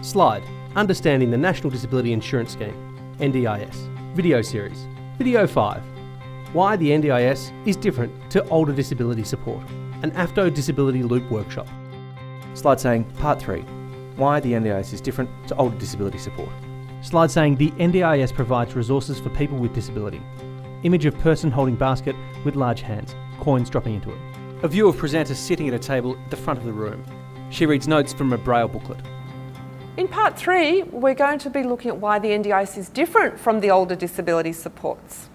Slide, Understanding the National Disability Insurance Scheme, NDIS. Video series. Video 5, Why the NDIS is different to older disability support, an AFDO disability loop workshop. Slide saying Part 3, Why the NDIS is different to older disability support. Slide saying the NDIS provides resources for people with disability. Image of person holding basket with large hands, coins dropping into it. A view of presenter sitting at a table at the front of the room. She reads notes from a braille booklet. In Part 3, we're going to be looking at why the NDIS is different from the older disability supports.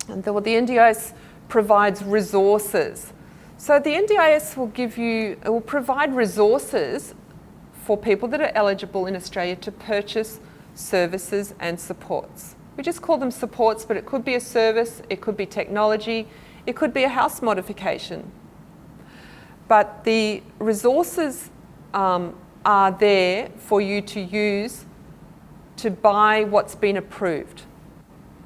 And the NDIS provides resources. So the NDIS will provide resources for people that are eligible in Australia to purchase services and supports. We just call them supports, but it could be a service, it could be technology, it could be a house modification. But the resources are there for you to use to buy what's been approved.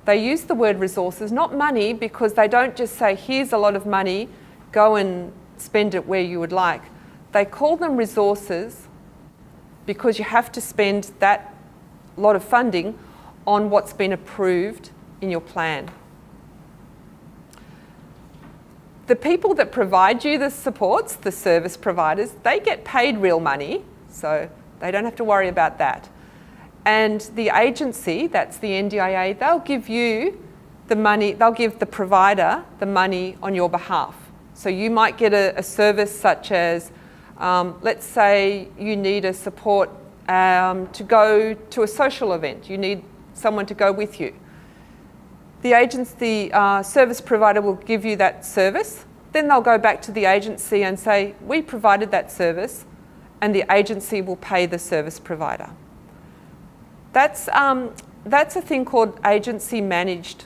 They use the word resources, not money, because they don't just say, here's a lot of money, go and spend it where you would like. They call them resources because you have to spend that lot of funding on what's been approved in your plan. The people that provide you the supports, the service providers, they get paid real money, so they don't have to worry about that. And the agency, that's the NDIA, they'll give you the money, they'll give the provider the money on your behalf. So you might get a service such as, let's say you need a support to go to a social event. You need someone to go with you. The agency, service provider will give you that service. Then they'll go back to the agency and say, we provided that service, and the agency will pay the service provider. That's a thing called agency managed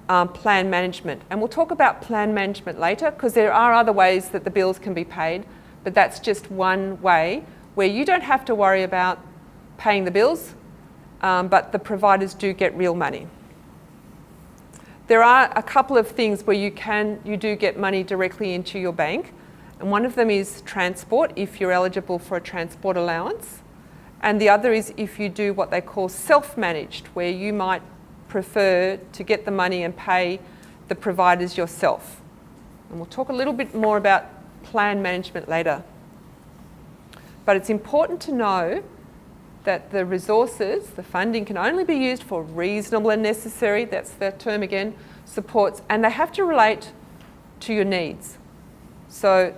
plan management. And we'll talk about plan management later, because there are other ways that the bills can be paid, but that's just one way where you don't have to worry about paying the bills, but the providers do get real money. There are a couple of things where you do get money directly into your bank, and one of them is transport, if you're eligible for a transport allowance, and the other is if you do what they call self-managed, where you might prefer to get the money and pay the providers yourself. And we'll talk a little bit more about plan management later. But it's important to know that the resources, the funding, can only be used for reasonable and necessary, that's the term again, supports, and they have to relate to your needs. So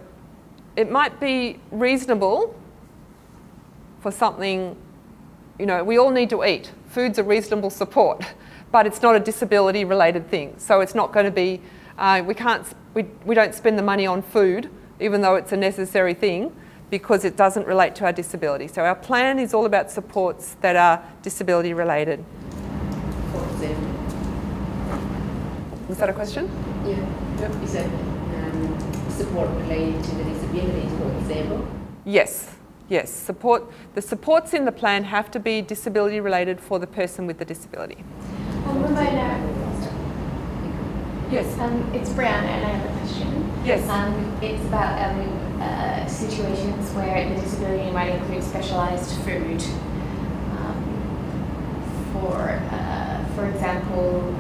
it might be reasonable for something, we all need to eat. Food's a reasonable support, but it's not a disability related thing. So it's not going to be, we don't spend the money on food, even though it's a necessary thing, because it doesn't relate to our disability. So our plan is all about supports that are disability related. For example. Was that a question? Yeah. Yep. Is that support related to the disability, for example? Yes. The supports in the plan have to be disability related for the person with the disability. Yes. It's Brianna and I have a question. Yes. It's about situations where the disability might include specialised food. For example,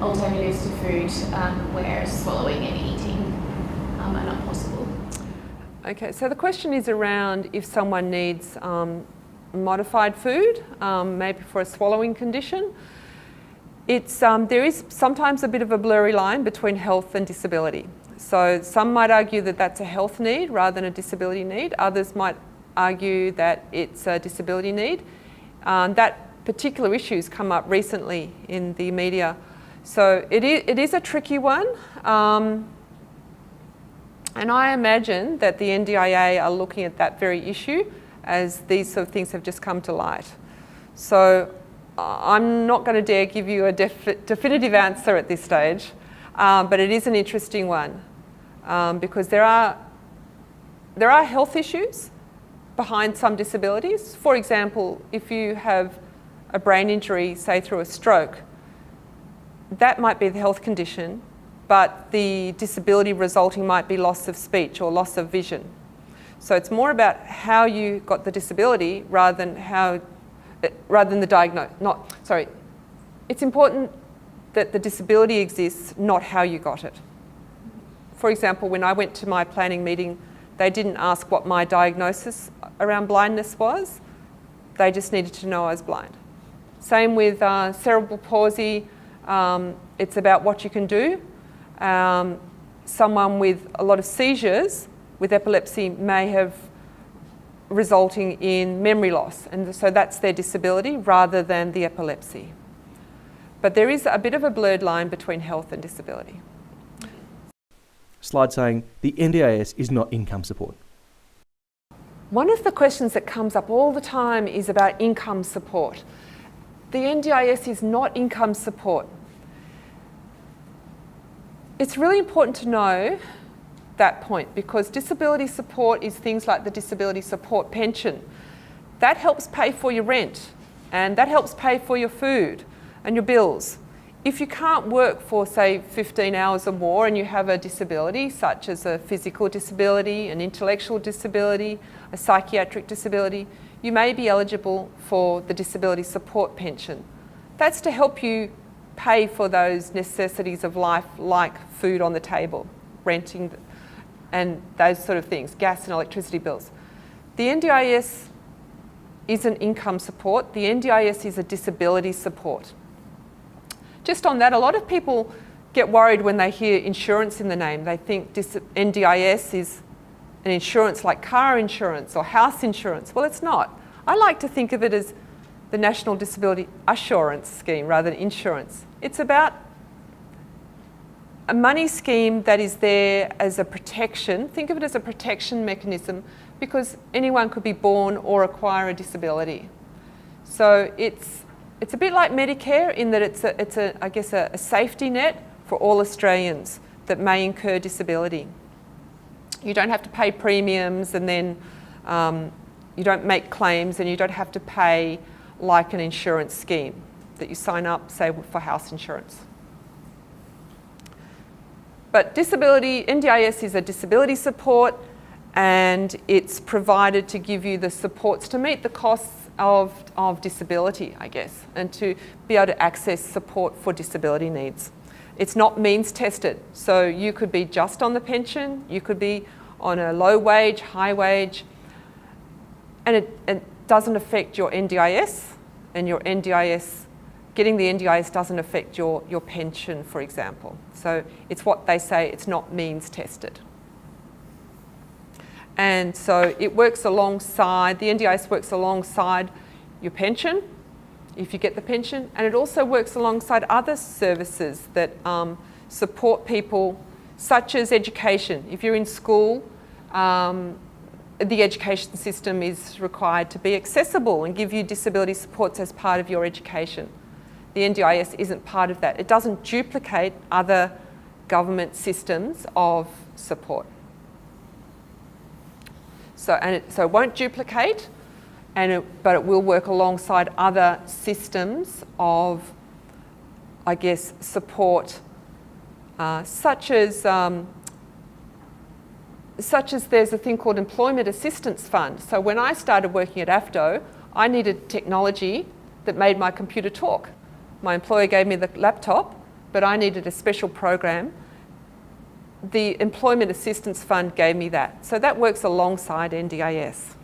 alternatives to food where swallowing and eating are not possible. Okay, so the question is around if someone needs modified food, maybe for a swallowing condition. There is sometimes a bit of a blurry line between health and disability. So some might argue that that's a health need rather than a disability need. Others might argue that it's a disability need. That particular issue has come up recently in the media. So it is a tricky one. And I imagine that the NDIA are looking at that very issue as these sort of things have just come to light. So I'm not going to dare give you a definitive answer at this stage, but it is an interesting one because there are health issues behind some disabilities. For example, if you have a brain injury, say through a stroke, that might be the health condition, but the disability resulting might be loss of speech or loss of vision. So it's more about how you got the disability rather than the diagnosis. It's important that the disability exists, not how you got it. For example, when I went to my planning meeting, they didn't ask what my diagnosis around blindness was. They just needed to know I was blind. Same with cerebral palsy. It's about what you can do. Someone with a lot of seizures with epilepsy may have resulting in memory loss, and so that's their disability rather than the epilepsy. But there is a bit of a blurred line between health and disability. Slide saying the NDIS is not income support. One of the questions that comes up all the time is about income support. The NDIS is not income support. It's really important to know that point, because disability support is things like the disability support pension. That helps pay for your rent, and that helps pay for your food and your bills. If you can't work for, say, 15 hours or more and you have a disability, such as a physical disability, an intellectual disability, a psychiatric disability, you may be eligible for the disability support pension. That's to help you pay for those necessities of life, like food on the table, renting, and those sort of things, gas and electricity bills. The NDIS isn't income support. The NDIS is a disability support. Just on that, a lot of people get worried when they hear insurance in the name. They think NDIS is an insurance like car insurance or house insurance. Well, it's not. I like to think of it as the National Disability Assurance Scheme rather than insurance. It's about a money scheme that is there as a protection. Think of it as a protection mechanism, because anyone could be born or acquire a disability. So it's a bit like Medicare in that it's a safety net for all Australians that may incur disability. You don't have to pay premiums, and then you don't make claims, and you don't have to pay like an insurance scheme that you sign up, say, for house insurance. But disability, NDIS is a disability support, and it's provided to give you the supports to meet the costs of disability, I guess, and to be able to access support for disability needs. It's not means tested, so you could be just on the pension, you could be on a low wage, high wage, and it doesn't affect your NDIS, and your NDIS, getting the NDIS doesn't affect your pension, for example. So it's what they say, it's not means tested. And so it works alongside, the NDIS works alongside your pension, if you get the pension, and it also works alongside other services that support people, such as education. If you're in school, the education system is required to be accessible and give you disability supports as part of your education. The NDIS isn't part of that. It doesn't duplicate other government systems of support. So it won't duplicate, but it will work alongside other systems of, I guess, support, such as there's a thing called Employment Assistance Fund. So when I started working at AFDO, I needed technology that made my computer talk. My employer gave me the laptop, but I needed a special program. The Employment Assistance Fund gave me that. So that works alongside NDIS.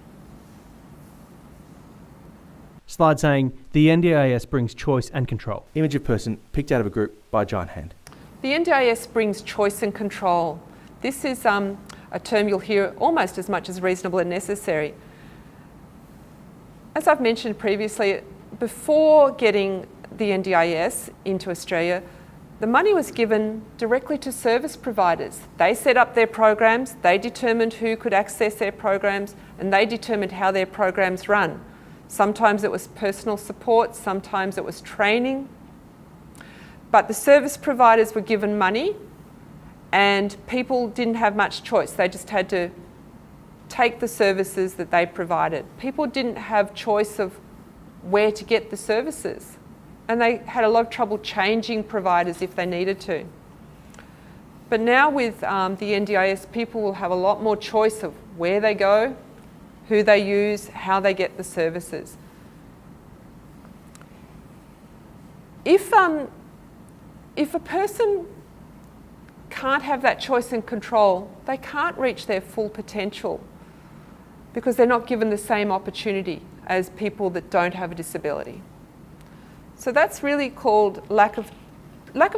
Slide saying the NDIS brings choice and control. Image of person picked out of a group by a giant hand. The NDIS brings choice and control. This is a term you'll hear almost as much as reasonable and necessary. As I've mentioned previously, before getting the NDIS into Australia, the money was given directly to service providers. They set up their programs, they determined who could access their programs, and they determined how their programs run. Sometimes it was personal support, sometimes it was training. But the service providers were given money, and people didn't have much choice. They just had to take the services that they provided. People didn't have choice of where to get the services, and they had a lot of trouble changing providers if they needed to. But now with the NDIS, people will have a lot more choice of where they go, who they use, how they get the services. If a person can't have that choice and control, they can't reach their full potential because they're not given the same opportunity as people that don't have a disability. So that's really called lack of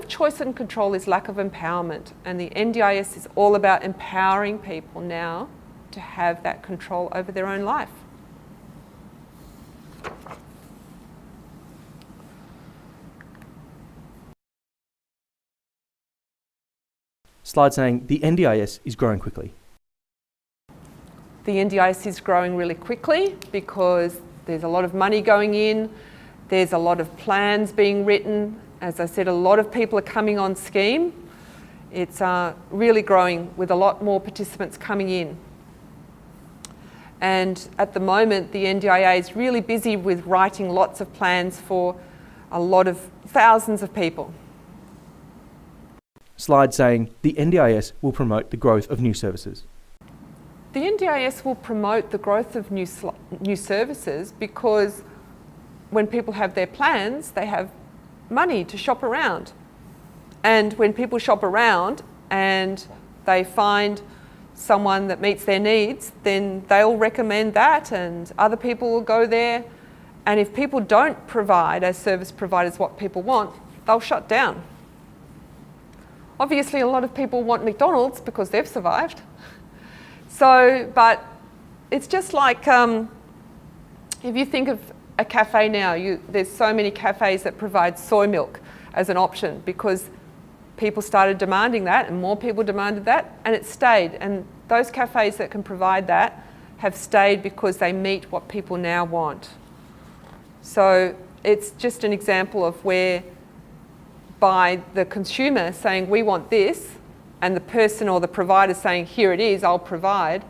choice and control is lack of empowerment, and the NDIS is all about empowering people now to have that control over their own life. Slide saying the NDIS is growing quickly. The NDIS is growing really quickly because there's a lot of money going in, there's a lot of plans being written. As I said, a lot of people are coming on scheme. It's really growing with a lot more participants coming in. And at the moment, the NDIA is really busy with writing lots of plans for a lot of thousands of people. Slide saying the NDIS will promote the growth of new services. The NDIS will promote the growth of new services because when people have their plans, they have money to shop around. And when people shop around and they find someone that meets their needs, then they'll recommend that and other people will go there. And if people don't provide as service providers what people want, they'll shut down. Obviously, a lot of people want McDonald's because they've survived. So, but it's just like if you think of a cafe now, there's so many cafes that provide soy milk as an option because people started demanding that and more people demanded that and it stayed. And those cafes that can provide that have stayed because they meet what people now want. So it's just an example of where by the consumer saying we want this and the person or the provider saying here it is, I'll provide,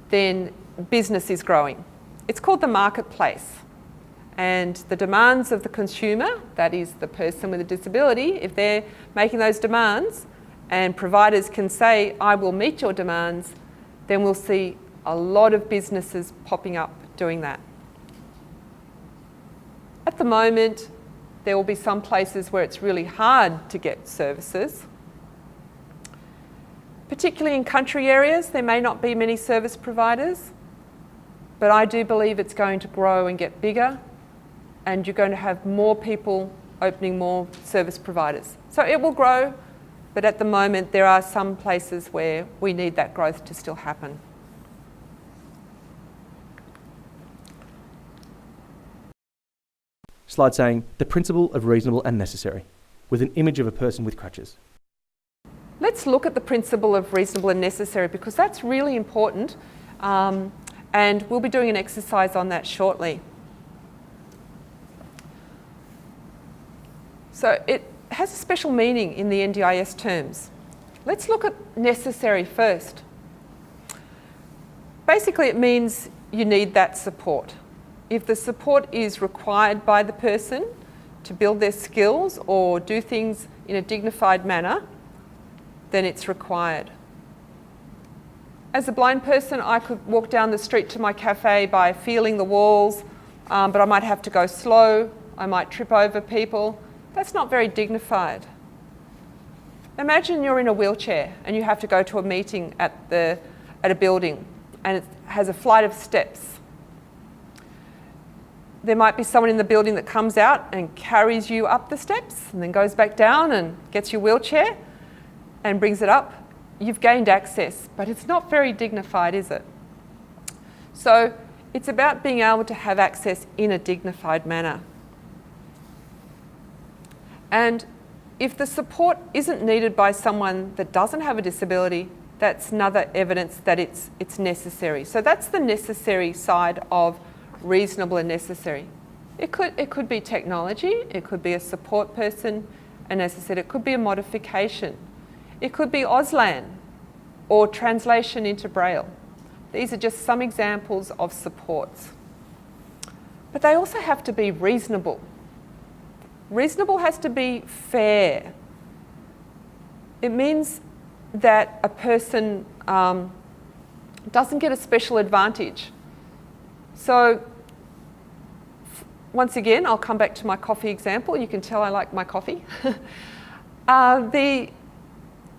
then business is growing. It's called the marketplace. And the demands of the consumer, that is the person with a disability, if they're making those demands and providers can say, I will meet your demands, then we'll see a lot of businesses popping up doing that. At the moment, there will be some places where it's really hard to get services. Particularly in country areas, there may not be many service providers, but I do believe it's going to grow and get bigger, and you're going to have more people opening more service providers. So it will grow, but at the moment there are some places where we need that growth to still happen. Slide saying the principle of reasonable and necessary, with an image of a person with crutches. Let's look at the principle of reasonable and necessary because that's really important, and we'll be doing an exercise on that shortly. So it has a special meaning in the NDIS terms. Let's look at necessary first. Basically, it means you need that support. If the support is required by the person to build their skills or do things in a dignified manner, then it's required. As a blind person, I could walk down the street to my cafe by feeling the walls, but I might have to go slow, I might trip over people. That's not very dignified. Imagine you're in a wheelchair and you have to go to a meeting at a building and it has a flight of steps. There might be someone in the building that comes out and carries you up the steps and then goes back down and gets your wheelchair and brings it up. You've gained access, but it's not very dignified, is it? So it's about being able to have access in a dignified manner. And if the support isn't needed by someone that doesn't have a disability, that's another evidence that it's necessary. So that's the necessary side of reasonable and necessary. It could be technology, it could be a support person, and as I said, it could be a modification. It could be Auslan or translation into Braille. These are just some examples of supports. But they also have to be reasonable. Reasonable has to be fair. It means that a person doesn't get a special advantage. So once again, I'll come back to my coffee example. You can tell I like my coffee.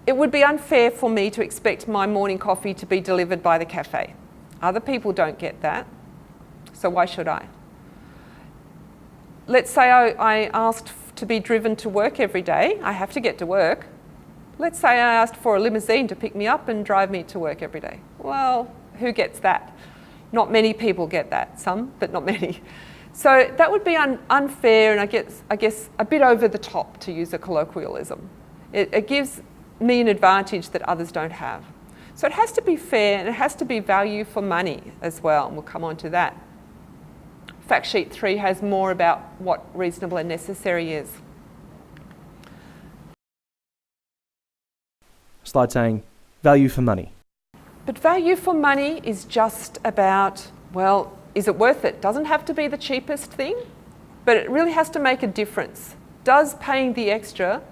It would be unfair for me to expect my morning coffee to be delivered by the cafe. Other people don't get that, so why should I? Let's say I asked to be driven to work every day. I have to get to work. Let's say I asked for a limousine to pick me up and drive me to work every day. Well, who gets that? Not many people get that. Some, but not many. So that would be unfair and I guess a bit over the top, to use a colloquialism. It gives me an advantage that others don't have. So it has to be fair and it has to be value for money as well, and we'll come on to that. Fact sheet 3 has more about what reasonable and necessary is. Slide saying value for money. But value for money is just about, well, is it worth it? Doesn't have to be the cheapest thing, but it really has to make a difference. Does paying the extra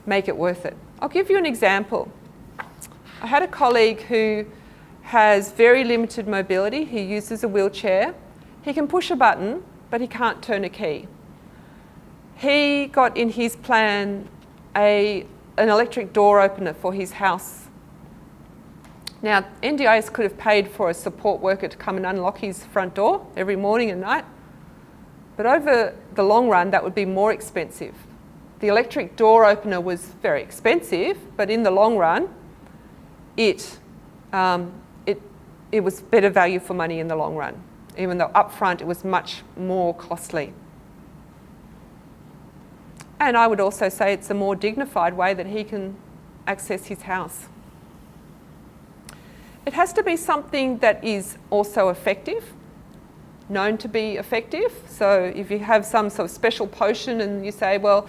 make it worth it? I'll give you an example. I had a colleague who has very limited mobility. He uses a wheelchair. He can push a button, but he can't turn a key. He got in his plan an electric door opener for his house. Now, NDIS could have paid for a support worker to come and unlock his front door every morning and night, but over the long run, that would be more expensive. The electric door opener was very expensive, but in the long run, it was better value for money in the long run, even though upfront it was much more costly. And I would also say it's a more dignified way that he can access his house. It has to be something that is also effective, known to be effective. So if you have some sort of special potion and you say, well,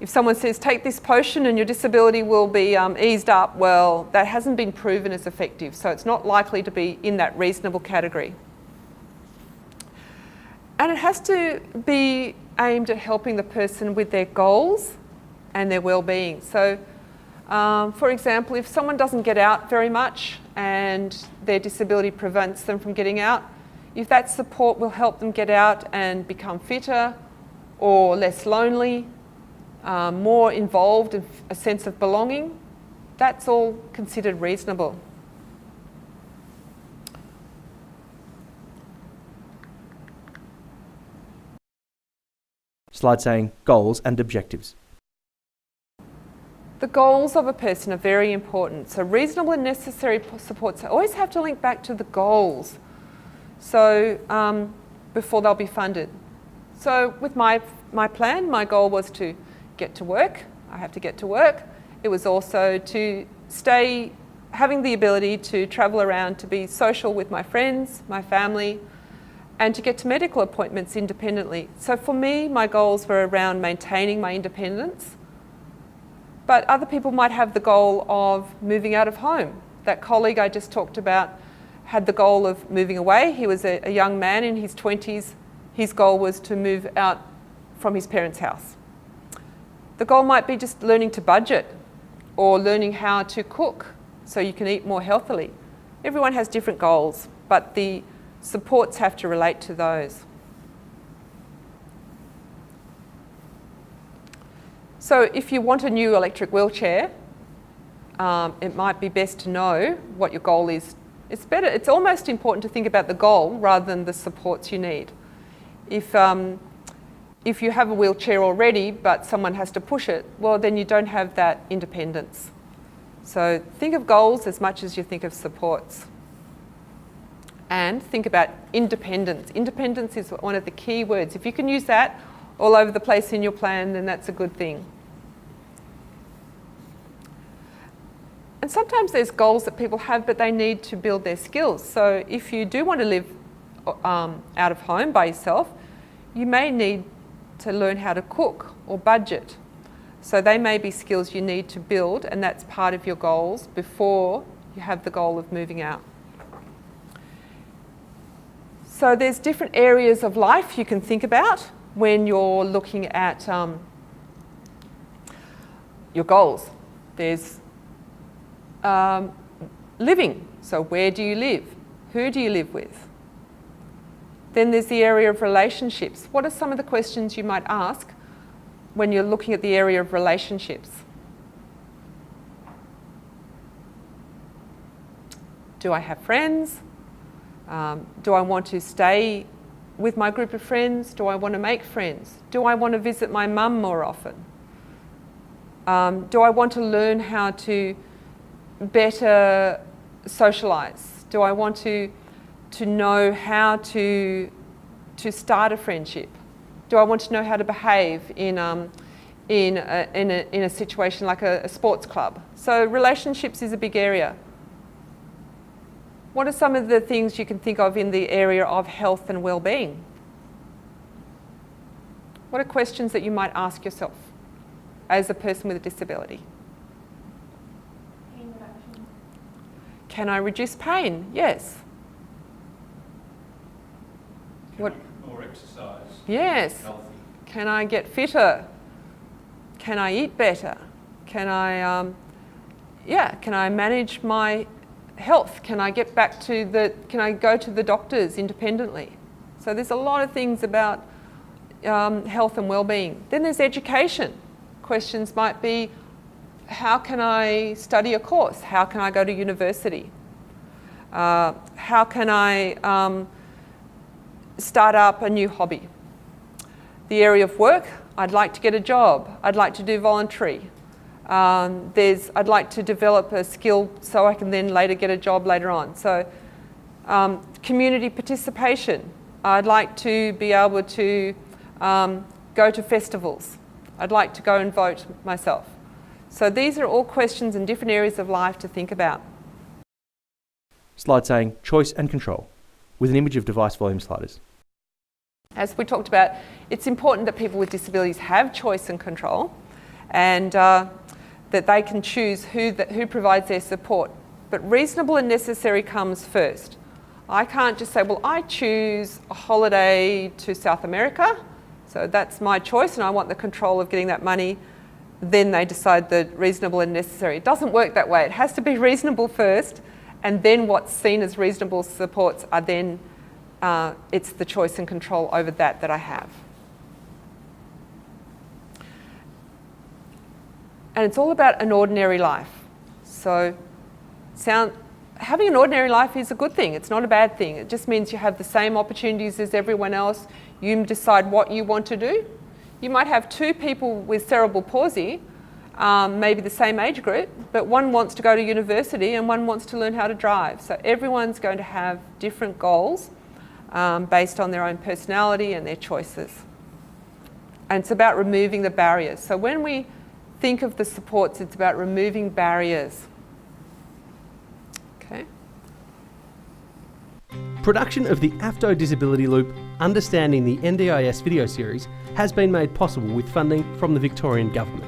if someone says, take this potion and your disability will be eased up, well, that hasn't been proven as effective. So it's not likely to be in that reasonable category. And it has to be aimed at helping the person with their goals and their well-being. So, for example, if someone doesn't get out very much and their disability prevents them from getting out, if that support will help them get out and become fitter or less lonely, more involved in a sense of belonging, that's all considered reasonable. Slide saying goals and objectives. The goals of a person are very important. So reasonable and necessary supports always have to link back to the goals. So before they'll be funded. So with my plan, my goal was to get to work. I have to get to work. It was also to stay, having the ability to travel around, to be social with my friends, my family, and to get to medical appointments independently. So for me, my goals were around maintaining my independence. But other people might have the goal of moving out of home. That colleague I just talked about had the goal of moving away. He was a young man in his 20s. His goal was to move out from his parents' house. The goal might be just learning to budget or learning how to cook so you can eat more healthily. Everyone has different goals, but the supports have to relate to those. So if you want a new electric wheelchair, it might be best to know what your goal is. It's almost important to think about the goal rather than the supports you need. If you have a wheelchair already, but someone has to push it, well, then you don't have that independence. So think of goals as much as you think of supports. And think about independence. Independence is one of the key words. If you can use that all over the place in your plan, then that's a good thing. And sometimes there's goals that people have, but they need to build their skills. So if you do want to live out of home by yourself, you may need to learn how to cook or budget. So they may be skills you need to build, and that's part of your goals before you have the goal of moving out. So there's different areas of life you can think about when you're looking at your goals. There's living. So where do you live? Who do you live with? Then there's the area of relationships. What are some of the questions you might ask when you're looking at the area of relationships? Do I have friends? Do I want to stay with my group of friends? Do I want to make friends? Do I want to visit my mum more often? Do I want to learn how to better socialise? Do I want to know how to start a friendship? Do I want to know how to behave in a situation like a sports club? So relationships is a big area. What are some of the things you can think of in the area of health and well-being? What are questions that you might ask yourself as a person with a disability? Pain reduction. Can I reduce pain? Yes. What? More exercise. Yes. Healthy. Can I get fitter? Can I eat better? Can I manage my health? Can I get back to can I go to the doctors independently? So there's a lot of things about health and well-being. Then there's education. Questions might be, how can I study a course? How can I go to university? How can I start up a new hobby? The area of work, I'd like to get a job. I'd like to do voluntary. I'd like to develop a skill so I can then later get a job later on. So community participation. I'd like to be able to go to festivals. I'd like to go and vote myself. So these are all questions in different areas of life to think about. Slide saying choice and control, with an image of device volume sliders. As we talked about, it's important that people with disabilities have choice and control, and that they can choose who provides their support. But reasonable and necessary comes first. I can't just say, well, I choose a holiday to South America, so that's my choice and I want the control of getting that money. Then they decide that reasonable and necessary. It doesn't work that way. It has to be reasonable first, and then what's seen as reasonable supports are then, it's the choice and control over that I have. And it's all about an ordinary life. So having an ordinary life is a good thing. It's not a bad thing. It just means you have the same opportunities as everyone else. You decide what you want to do. You might have two people with cerebral palsy, maybe the same age group, but one wants to go to university and one wants to learn how to drive. So everyone's going to have different goals based on their own personality and their choices. And it's about removing the barriers. So when we think of the supports, it's about removing barriers. Okay. Production of the AFDO Disability Loop, Understanding the NDIS video series has been made possible with funding from the Victorian Government.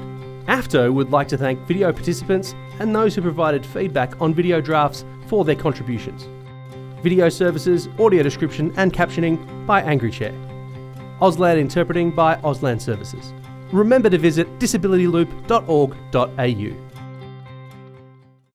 AFDO would like to thank video participants and those who provided feedback on video drafts for their contributions. Video services, audio description and captioning by Angry Chair. Auslan interpreting by Auslan Services. Remember to visit disabilityloop.org.au.